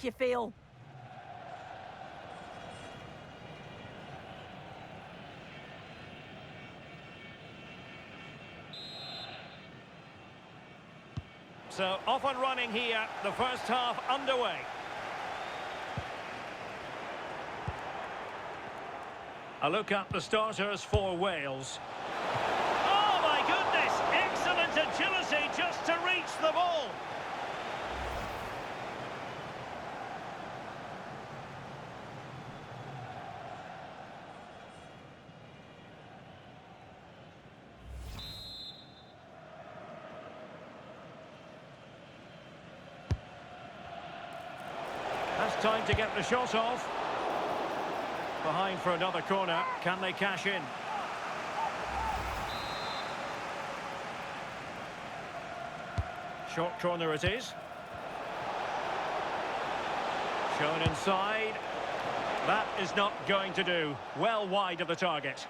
make you feel. So off and running here, the first half underway. A look at the starters for Wales. Oh my goodness, excellent agility just to reach the ball. That's time to get the shot off. Behind for another corner. Can they cash in? Short corner it is. Shown inside. That is not going to do. Well wide of the target.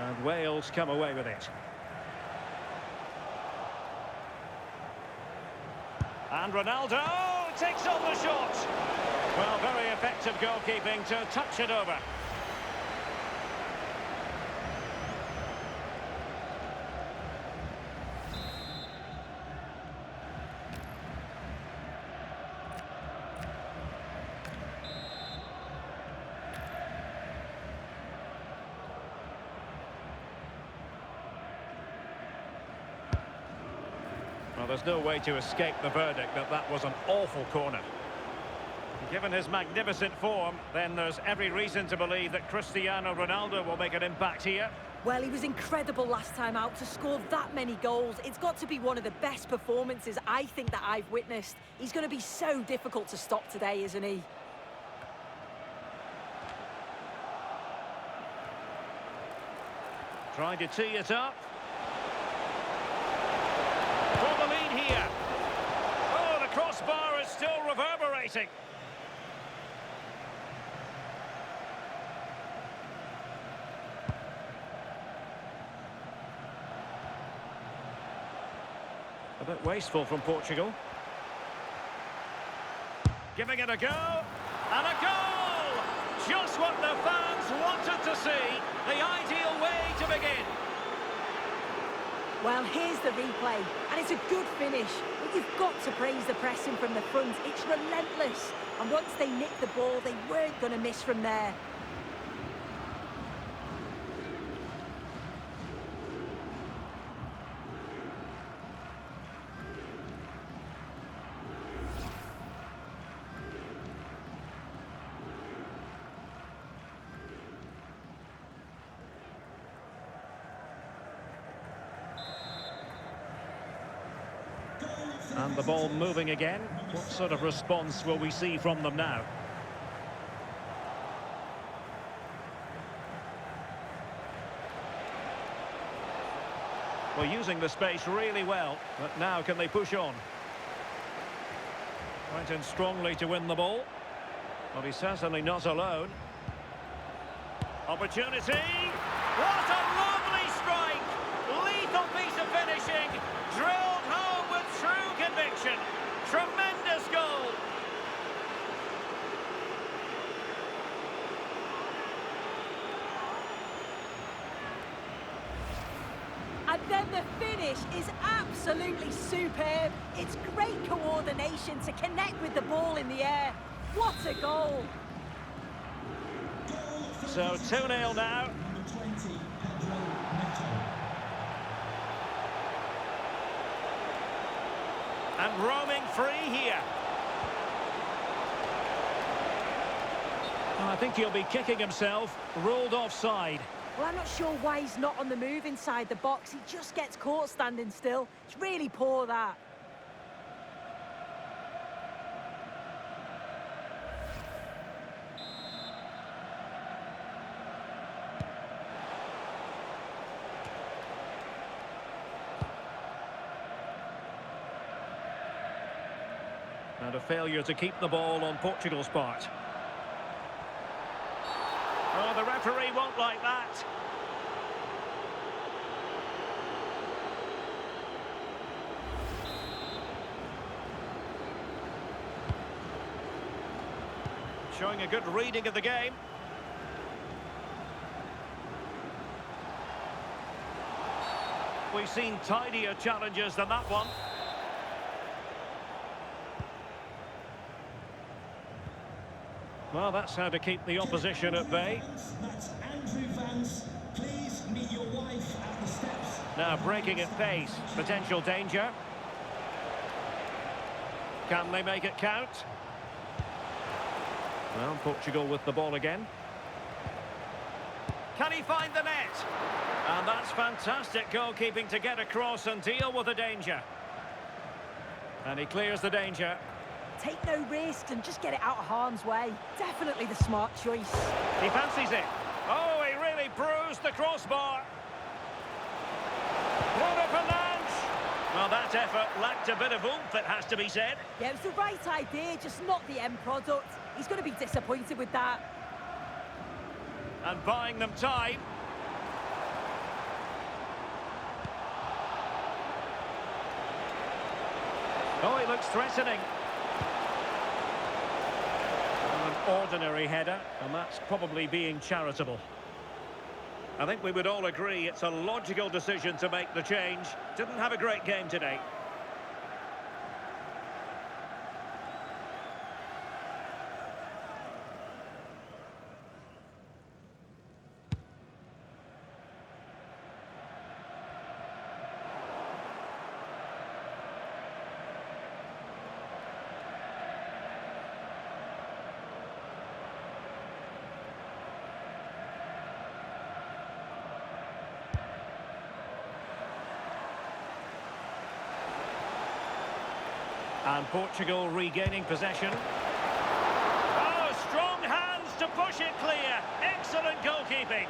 And Wales come away with it. And Ronaldo takes on the shot. Well, very effective goalkeeping to touch it over. Well, there's no way to escape the verdict that that was an awful corner. Given his magnificent form, then there's every reason to believe that Cristiano Ronaldo will make an impact here. Well, he was incredible last time out to score that many goals. It's got to be one of the best performances I think that I've witnessed. He's going to be so difficult to stop today, isn't he? Trying to tee it up. For the lead here. Oh, the crossbar is still reverberating. A bit wasteful from Portugal. Giving it a go. And a goal! Just what the fans wanted to see. The ideal way to begin. Well, here's the replay, and it's a good finish. But you've got to praise the pressing from the front. It's relentless. And once they nicked the ball, they weren't going to miss from there. And the ball moving again. What sort of response will we see from them now? Well, using the space really well, but now can they push on? Went in strongly to win the ball. Well, he's certainly not alone. Opportunity! What a lovely strike! Lethal piece of finishing! Drilled home with true conviction. Tremendous goal. And then the finish is absolutely superb. It's great coordination to connect with the ball in the air. What a goal. So 2-0 now. And roaming free here. I think he'll be kicking himself. Ruled offside. Well, I'm not sure why he's not on the move inside the box. He just gets caught standing still. It's really poor, that. And a failure to keep the ball on Portugal's part. Oh, the referee won't like that. Showing a good reading of the game. We've seen tidier challenges than that one. Well, that's how to keep the opposition at bay. That's Andrew Vance. Please meet your wife at the steps. Now breaking at pace. Potential danger. Can they make it count? Well, Portugal with the ball again. Can he find the net? And that's fantastic goalkeeping to get across and deal with the danger. And he clears the danger. Take no risks and just get it out of harm's way. Definitely the smart choice. He fancies it. Oh, he really bruised the crossbar. Bruno Fernandes. Well, that effort lacked a bit of oomph, it has to be said. Yeah, it was the right idea, just not the end product. He's going to be disappointed with that. And buying them time. Oh, he looks threatening. An ordinary header, and that's probably being charitable. I think we would all agree it's a logical decision to make the change. Didn't have a great game today. And Portugal regaining possession. Oh, strong hands to push it clear. Excellent goalkeeping.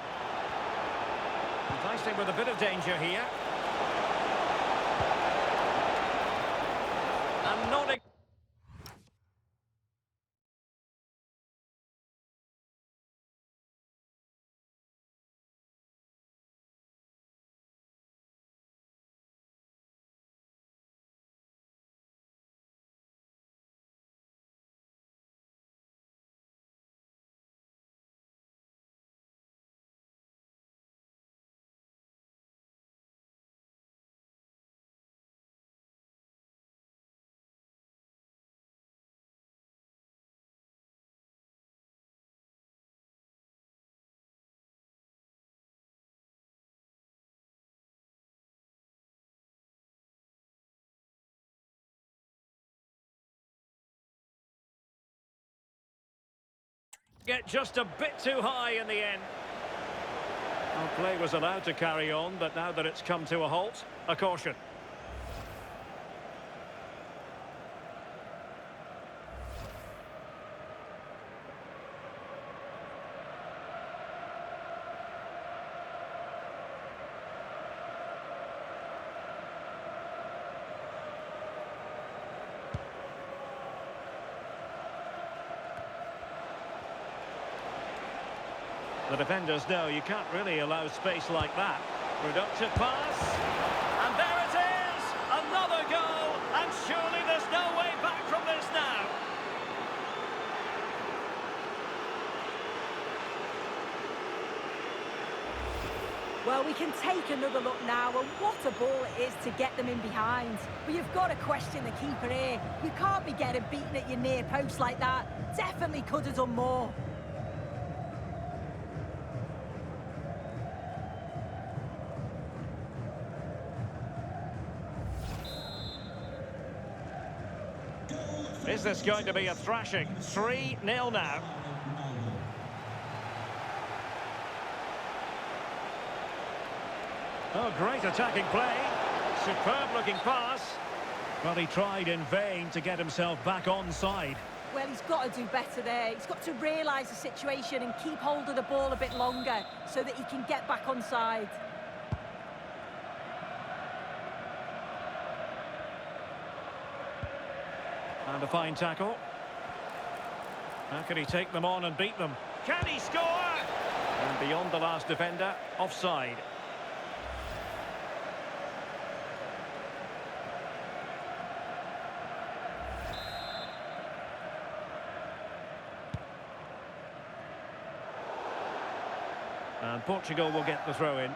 Enticing with a bit of danger here. And not... Get just a bit too high in the end. Well, play was allowed to carry on, but now that it's come to a halt, a caution. The defenders know you can't really allow space like that. Reductive pass. And there it is! Another goal! And surely there's no way back from this now. Well, we can take another look now, and what a ball it is to get them in behind. But you've got to question the keeper here. You can't be getting beaten at your near post like that. Definitely could have done more. Is this going to be a thrashing? 3-0 now. Oh, great attacking play. Superb looking pass. Well, he tried in vain to get himself back onside. Well, he's got to do better there. He's got to realise the situation and keep hold of the ball a bit longer so that he can get back onside. And a fine tackle. How can he take them on and beat them? Can he score? And beyond the last defender, offside. And Portugal will get the throw in.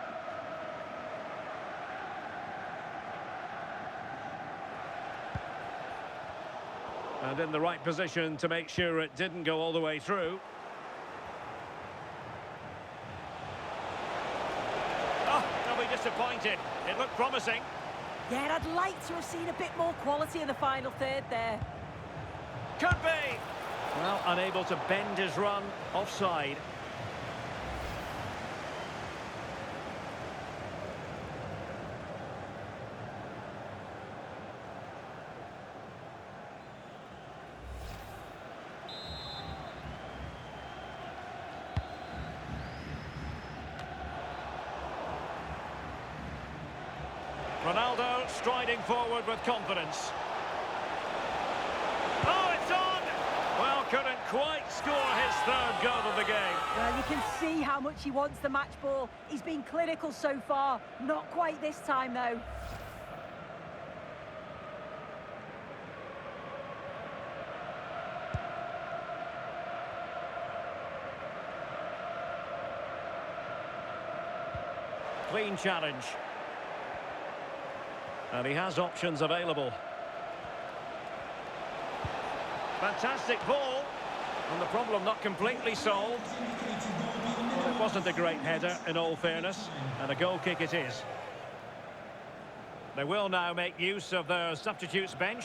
And in the right position to make sure it didn't go all the way through. Oh, they'll be disappointed. It looked promising. Yeah, I'd like to have seen a bit more quality in the final third there. Could be. Well, unable to bend his run. Offside. Ronaldo striding forward with confidence. Oh, it's on! Well, couldn't quite score his third goal of the game. Well, you can see how much he wants the match ball. He's been clinical so far. Not quite this time, though. Clean challenge. And he has options available. Fantastic ball. And the problem not completely solved. Well, it wasn't a great header, in all fairness. And a goal kick it is. They will now make use of their substitutes bench.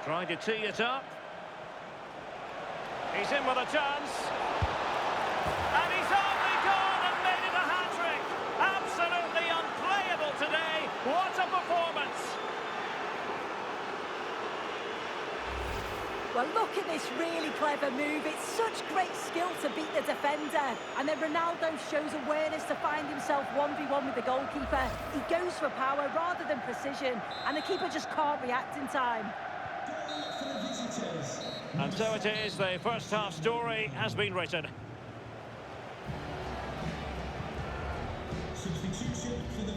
Trying to tee it up. He's in with a chance. And he's only gone and made it a hat-trick. Absolutely unplayable today. What a performance. Well, look at this really clever move. It's such great skill to beat the defender. And then Ronaldo shows awareness to find himself 1v1 with the goalkeeper. He goes for power rather than precision. And the keeper just can't react in time. And so it is, the first half story has been written.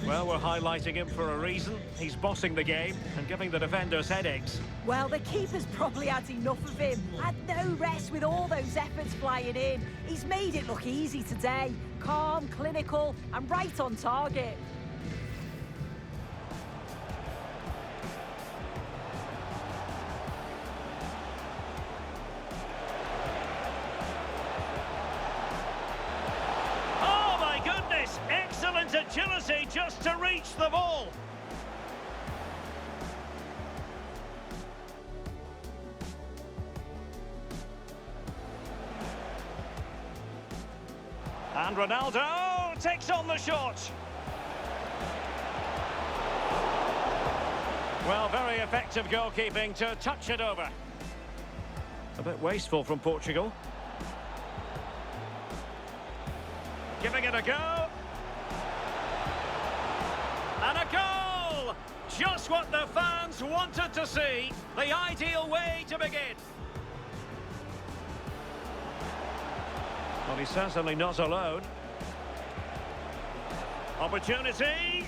Well, we're highlighting him for a reason. He's bossing the game and giving the defenders headaches. Well, the keeper's probably had enough of him. Had no rest with all those efforts flying in. He's made it look easy today. Calm, clinical, and right on target. Excellent agility just to reach the ball. And Ronaldo takes on the shot. Well, very effective goalkeeping to touch it over. A bit wasteful from Portugal. Giving it a go. And a goal! Just what the fans wanted to see. The ideal way to begin. Well, he's certainly not alone. Opportunity.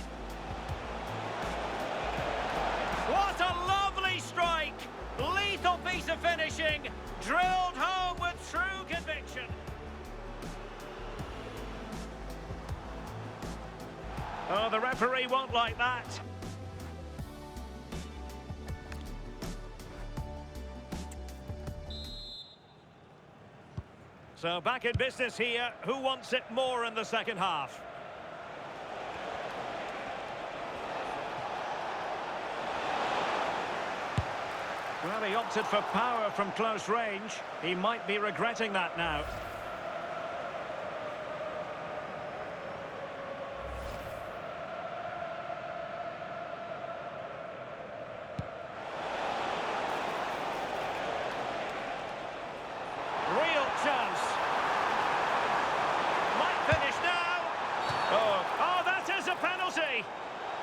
What a lovely strike! Lethal piece of finishing. Drilled home with true conviction. Oh, the referee won't like that. So back in business here. Who wants it more in the second half? Well, he opted for power from close range. He might be regretting that now.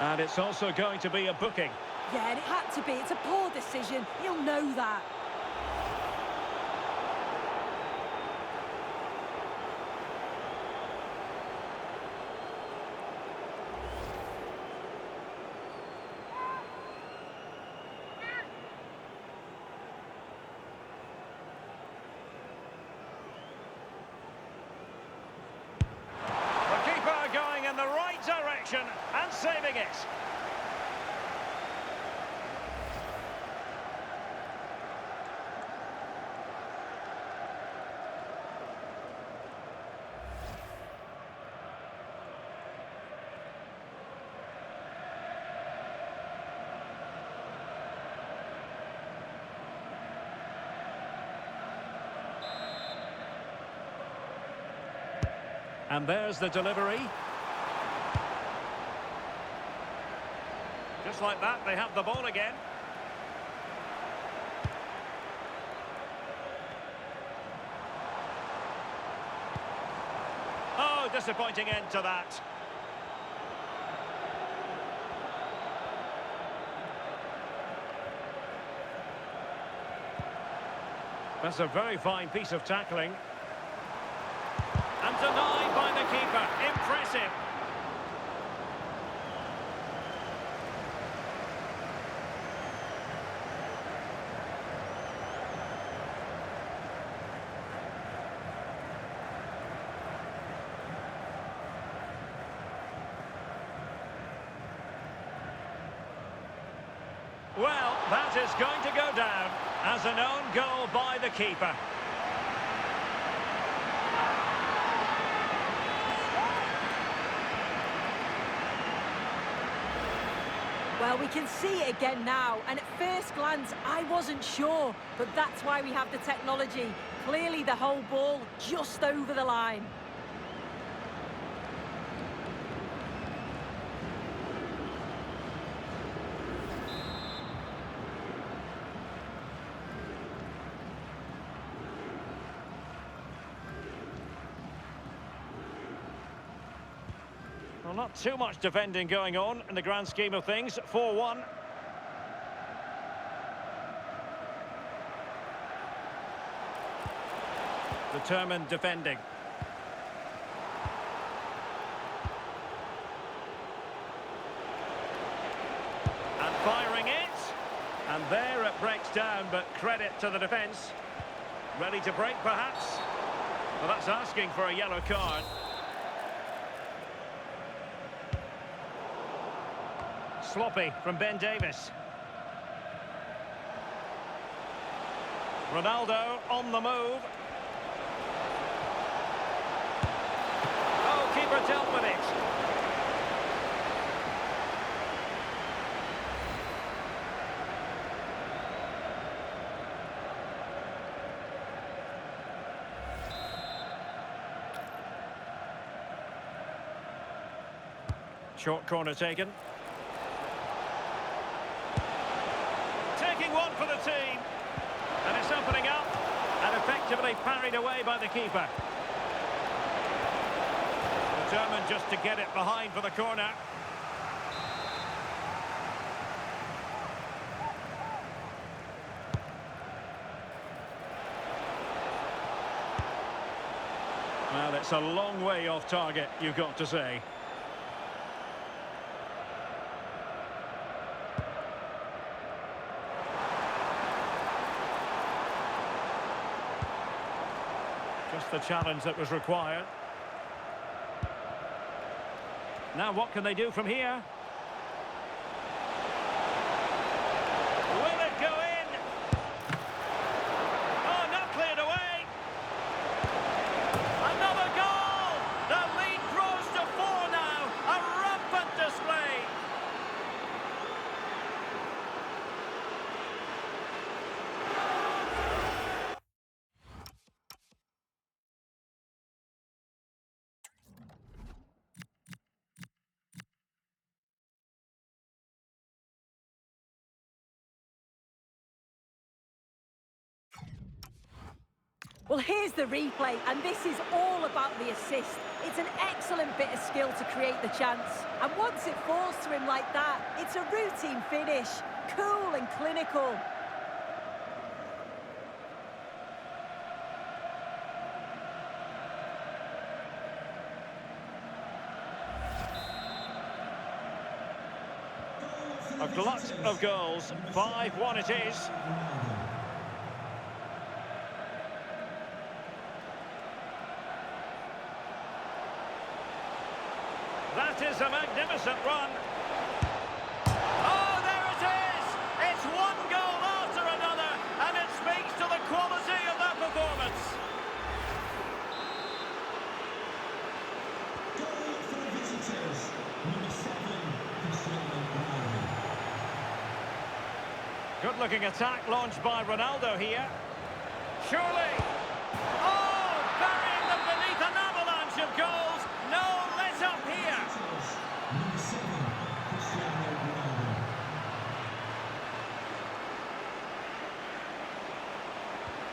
And it's also going to be a booking. Yeah, and it had to be. It's a poor decision. He'll know that. The keeper going in the right direction and saving it. And there's the delivery. Just like that, they have the ball again. Oh, disappointing end to that. That's a very fine piece of tackling. And denied by the keeper. Impressive. Well, that is going to go down as an own goal by the keeper. Well, we can see it again now, and at first glance, I wasn't sure, but that's why we have the technology. Clearly the whole ball just over the line. Well, not too much defending going on in the grand scheme of things. 4-1. Determined defending. And firing it. And there it breaks down, but credit to the defence. Ready to break, perhaps? Well, that's asking for a yellow card. Sloppy from Ben Davies. Ronaldo on the move. Oh, keeper dealt with it. Short corner taken. Taking one for the team. And it's opening up. And effectively parried away by the keeper. Determined just to get it behind for the corner. Well, it's a long way off target, you've got to say. Just the challenge that was required. Now what can they do from here? Will it go in? Oh, not cleared away. Another goal! The lead grows to 4 now. A rampant display. Well, here's the replay, and this is all about the assist. It's an excellent bit of skill to create the chance. And once it falls to him like that, it's a routine finish. Cool and clinical. A glut of goals. 5-1 it is. That is a magnificent run. Oh, there it is! It's one goal after another, and it speaks to the quality of that performance. Goal for the visitors. Number 7, Cristiano Ronaldo. Good-looking attack launched by Ronaldo here. Surely! Oh, burying them beneath an avalanche of goals. No let-up here. Number 7, Cristiano Ronaldo.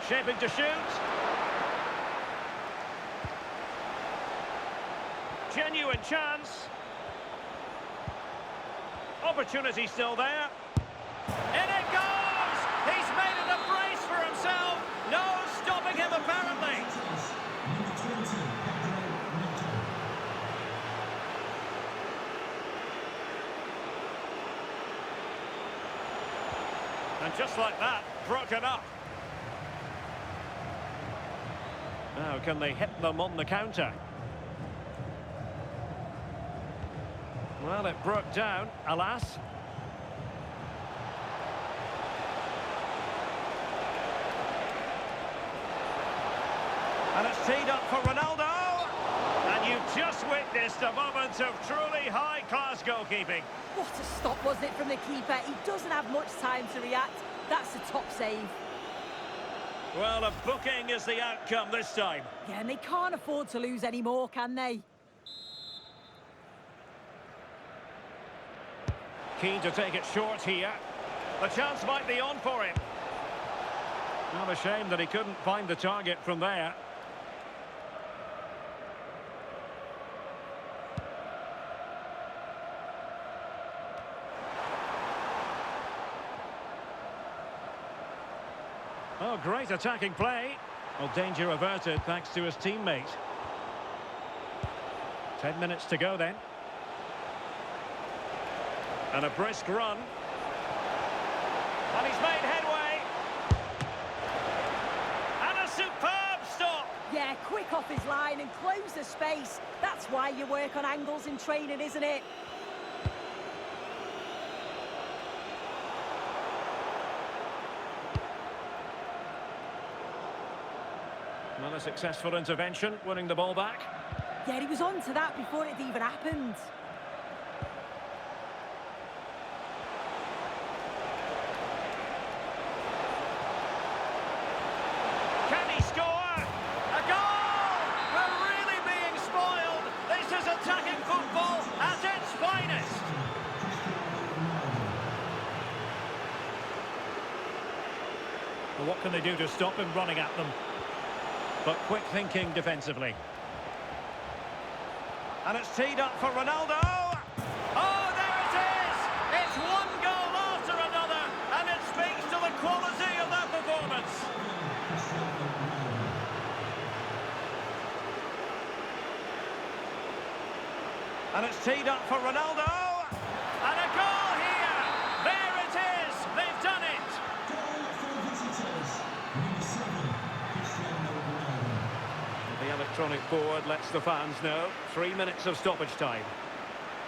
Shaping to shoot. Genuine chance. Opportunity still there. In it goes! He's made it a brace for himself. No stopping him, apparently. Number 20, Pedro Neto. And just like that, broken up. Now, can they hit them on the counter? Well, it broke down, alas. And it's teed up for Ronaldo. And you've just witnessed a moment of truly high-class goalkeeping. What a stop was it from the keeper. He doesn't have much time to react. That's a top save. Well, a booking is the outcome this time. Yeah, and they can't afford to lose any more, can they? Keen to take it short here. The chance might be on for him. Not a shame that he couldn't find the target from there. Oh, great attacking play. Well, danger averted thanks to his teammate. 10 minutes to go then. And a brisk run. And he's made headway. And a superb stop. Yeah, quick off his line and close the space. That's why you work on angles in training, isn't it? Well, a successful intervention, winning the ball back. Yeah, he was on to that before it even happened. Can he score? A goal! We're really being spoiled. This is attacking football at its finest. Well, what can they do to stop him running at them? But quick thinking defensively. And it's teed up for Ronaldo. Oh, there it is! It's one goal after another, and it speaks to the quality of that performance. And it's teed up for Ronaldo. And a goal here! There it is! They've done it! Goal for the visitors. Number 7, Cristiano Ronaldo. The electronic board lets the fans know. 3 minutes of stoppage time.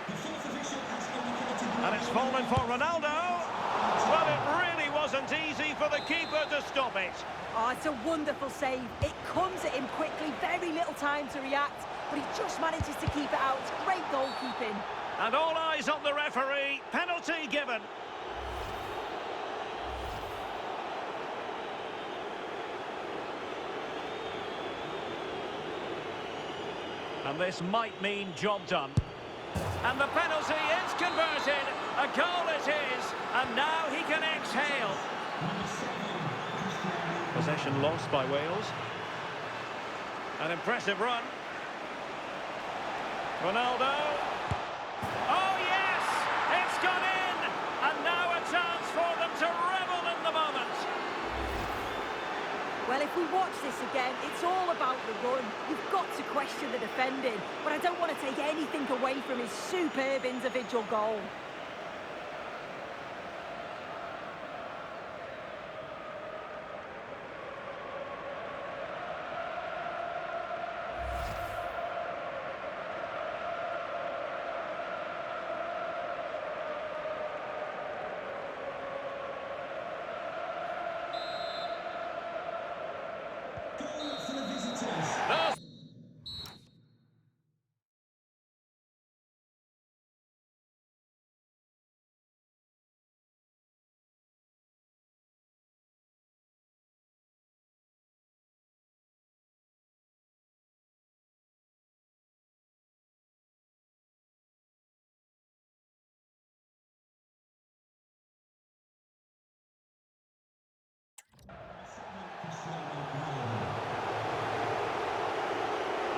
The fourth official has indicated... And it's fallen for Ronaldo. Well, it really wasn't easy for the keeper to stop it. Oh, it's a wonderful save. It comes at him quickly, very little time to react, but he just manages to keep it out. It's great goalkeeping. And all eyes on the referee. Penalty given. And this might mean job done. And the penalty is converted. A goal it is. And now he can exhale. Possession lost by Wales. An impressive run. Ronaldo. Oh yes! It's gone in! And now a chance for them to revel in the moment. Well, if we watch this again, it's all about the run. You've got to question the defending, but I don't want to take anything away from his superb individual goal. Goal for the visitors. Those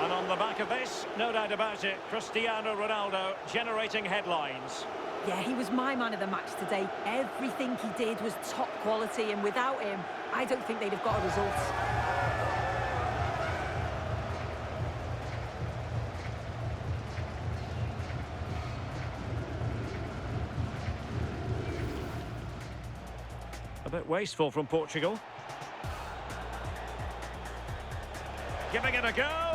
And on the back of this, no doubt about it, Cristiano Ronaldo generating headlines. Yeah, he was my man of the match today. Everything he did was top quality, and without him, I don't think they'd have got a result. A bit wasteful from Portugal. Giving it a go.